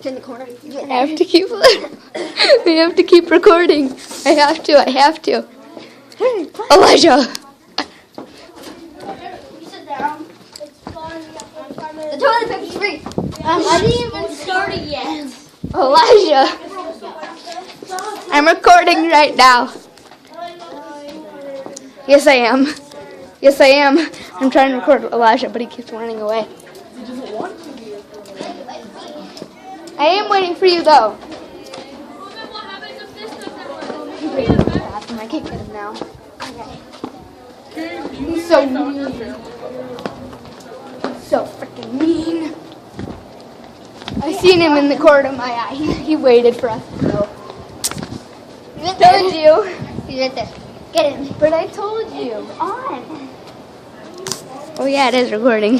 in the corner. I have to keep. We have to keep recording. I have to. Elijah. Sit down. The toilet paper's free. I didn't even start it yet. Elijah. I'm recording right now. Yes, I am. I'm trying to record Elijah, but he keeps running away. I am waiting for you, though. I can't get him now. Okay. He's so mean. So freaking mean. I seen him in the corner of my eye. He waited for us to go. Told you. He's right there. Get him. But I told you. It's on. Oh yeah, it is recording.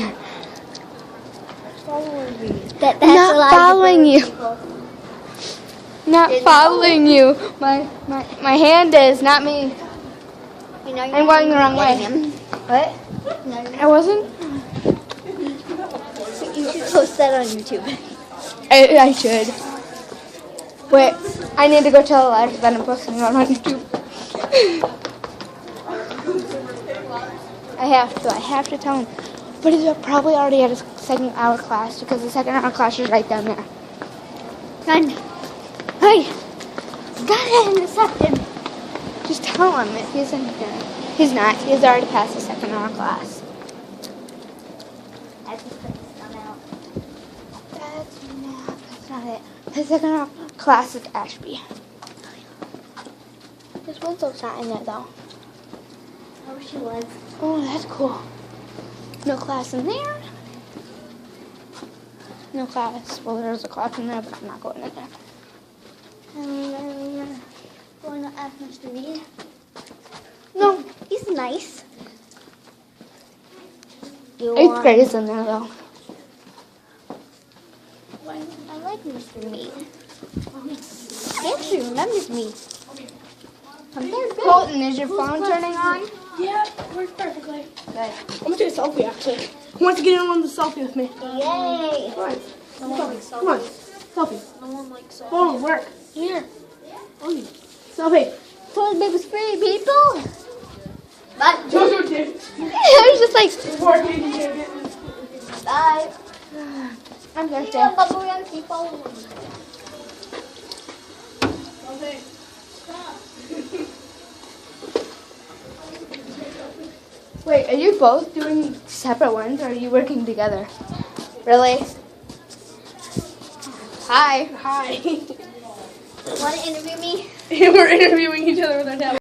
That's Not following you. Not following you. My hand is, not me. You know, I'm going the wrong way. What? I wasn't? You should post that on YouTube. I should. Wait, I need to go tell Elijah that I'm posting it on YouTube. I have to tell him. But he's probably already at his second hour class because the second hour class is right down there. Done. Hey, Got it in a second. just tell him that he's in here. He's not. He's already passed the second hour class. That's out. That's not it. His second hour class is Ashby. His Winslow's not in there though. I wish he was. Oh, that's cool. No class in there. No class. Well, there's a class in there, but I'm not going in there. Going to ask Mr. Reed. No. He's nice. Eighth grade is in there though. I like Mr. Reed. He actually remembers me. I'm there good. Colton, is your phone turning on? Yeah, works perfectly. Good. I'm gonna take a selfie actually. Who wants to get in on the selfie with me? Yay. Come on. No one likes Come on. selfies. Selfie. No one likes selfies. Oh, work. Here. Oh, selfie. Toilet paper's free, people. Bye. Jojo did. I was just like, Working. You can't get Bye. I'm thirsty. Yeah, but we're gonna keep following. Okay. Wait, are you both doing separate ones or are you working together? Really? Hi. Hi. Want to interview me? We're interviewing each other with our tablet.